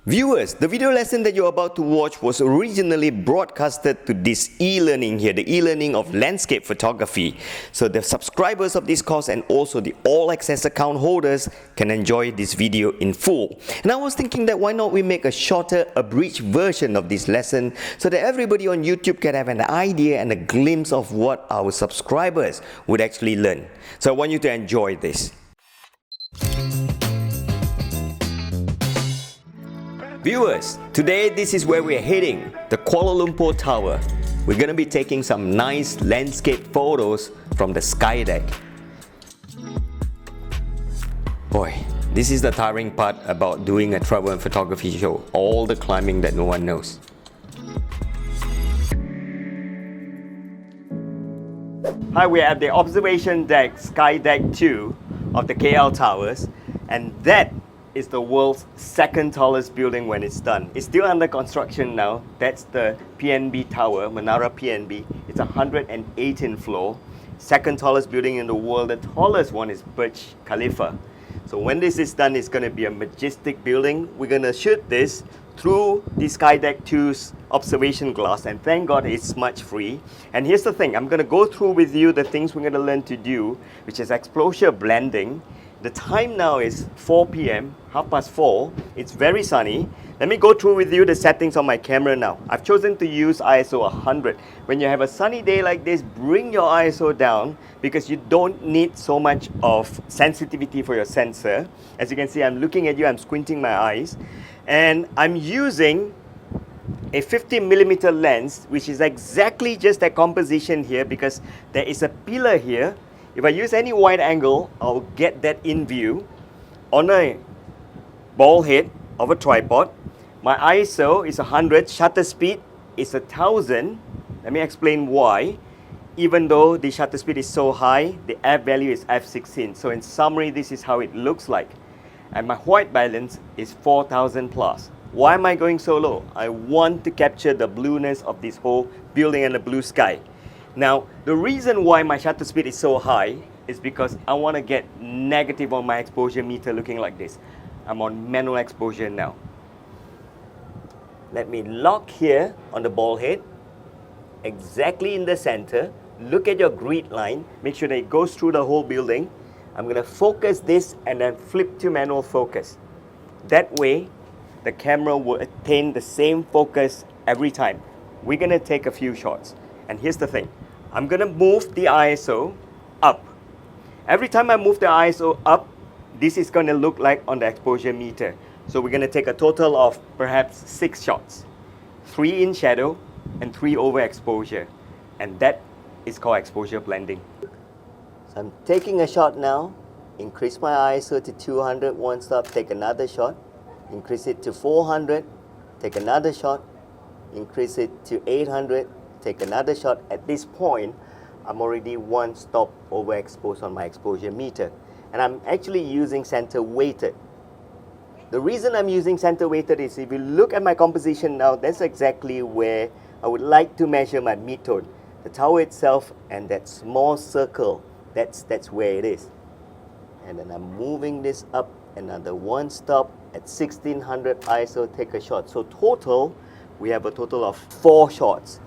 Viewers, the video lesson that you're about to watch was originally broadcasted to this e-learning here, the e-learning of landscape photography. So the subscribers of this course and also the all access account holders can enjoy this video in full. And I was thinking that why not we make a shorter, abridged version of this lesson so that everybody on YouTube can have an idea and a glimpse of what our subscribers would actually learn. So I want you to enjoy this. Viewers, today this is where we're heading, the Kuala Lumpur Tower. We're going to be taking some nice landscape photos from the sky deck. Boy, this is the tiring part about doing a travel and photography show, all the climbing that no one knows. Hi, we're at the observation deck, sky deck 2 of the KL Towers, and that is the world's second tallest building when it's done. It's still under construction now. That's the PNB Tower, Menara PNB. It's 118th floor. Second tallest building in the world. The tallest one is Burj Khalifa. So when this is done, it's going to be a majestic building. We're going to shoot this through the Skydeck 2's observation glass, and thank God it's smudge free. And here's the thing, I'm going to go through with you the things we're going to learn to do, which is exposure blending. The time now is 4 p.m, 4:30. It's very sunny. Let me go through with you the settings on my camera now. I've chosen to use ISO 100. When you have a sunny day like this, bring your ISO down because you don't need so much of sensitivity for your sensor. As you can see, I'm looking at you, I'm squinting my eyes. And I'm using a 50mm lens, which is exactly just that composition here because there is a pillar here. If I use any wide angle, I'll get that in view on a ball head of a tripod. My ISO is 100, shutter speed is 1000. Let me explain why. Even though the shutter speed is so high, the f value is f16. So in summary, this is how it looks like. And my white balance is 4000 plus. Why am I going so low? I want to capture the blueness of this whole building and the blue sky. Now, the reason why my shutter speed is so high is because I want to get negative on my exposure meter looking like this. I'm on manual exposure now. Let me lock here on the ball head, exactly in the center. Look at your grid line, make sure that it goes through the whole building. I'm going to focus this and then flip to manual focus. That way, the camera will attain the same focus every time. We're going to take a few shots. And here's the thing, I'm going to move the ISO up. Every time I move the ISO up, this is going to look like on the exposure meter. So we're going to take a total of perhaps 6 shots. 3 in shadow and 3 overexposure. And that is called exposure blending. So I'm taking a shot now, increase my ISO to 200, one stop, take another shot. Increase it to 400, take another shot. Increase it to 800. Take another shot. At this point, I'm already one stop overexposed on my exposure meter. And I'm actually using center weighted. The reason I'm using center weighted is if you look at my composition now, that's exactly where I would like to measure my midtone. The tower itself and that small circle, that's where it is. And then I'm moving this up another one stop at 1600 ISO, take a shot. So total, we have a total of 4 shots.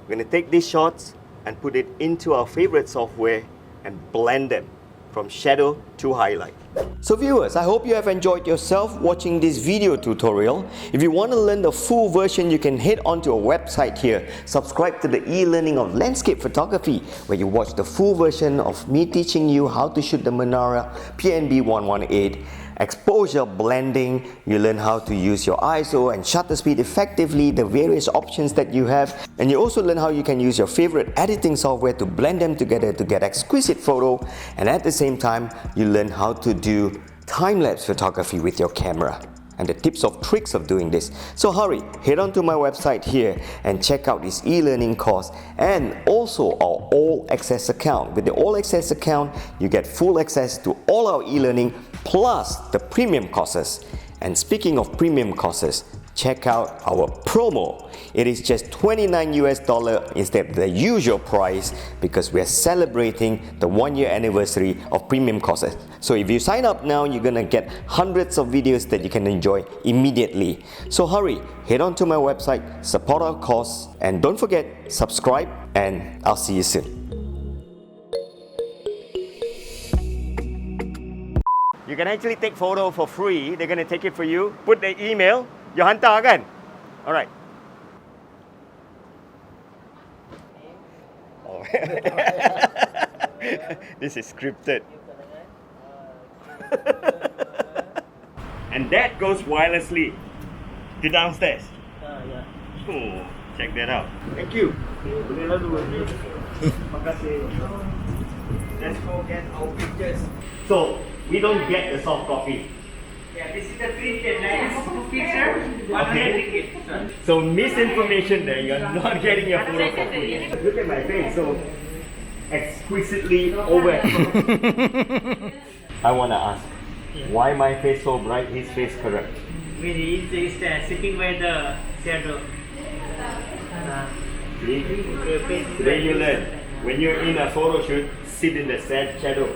We're going to take these shots and put it into our favorite software and blend them from shadow to highlight. So viewers, I hope you have enjoyed yourself watching this video tutorial. If you want to learn the full version, you can head onto our website here. Subscribe to the e-learning of landscape photography, where you watch the full version of me teaching you how to shoot the Menara PNB 118. Exposure blending, you learn how to use your ISO and shutter speed effectively, the various options that you have, and you also learn how you can use your favorite editing software to blend them together to get exquisite photo, and at the same time you learn how to do time-lapse photography with your camera and the tips of tricks of doing this. So hurry, head on to my website here and check out this e-learning course and also our all access account. With the all access account, you get full access to all our e-learning plus the premium courses. And speaking of premium courses, check out our promo. It is just $29 instead of the usual price because we are celebrating the 1-year anniversary of premium courses. So if you sign up now, you're gonna get hundreds of videos that you can enjoy immediately. So hurry, head on to my website, support our cause, and don't forget, subscribe, and I'll see you soon. You can actually take photo for free. They're gonna take it for you. Put the email. You hantar kan? Alright. Oh. This is scripted. And that goes wirelessly to downstairs. Yeah. Oh, check that out. Thank you. Let's go get our pictures. So, we don't get the soft copy. Yeah, this is the printed picture. Okay. So misinformation there, you're not getting your photo for free. Look at my face, so exquisitely over. I want to ask, why my face so bright, his face correct? Really, it's sitting by the shadow. See? Today you learn, when you're in a photo shoot, sit in the sad shadow.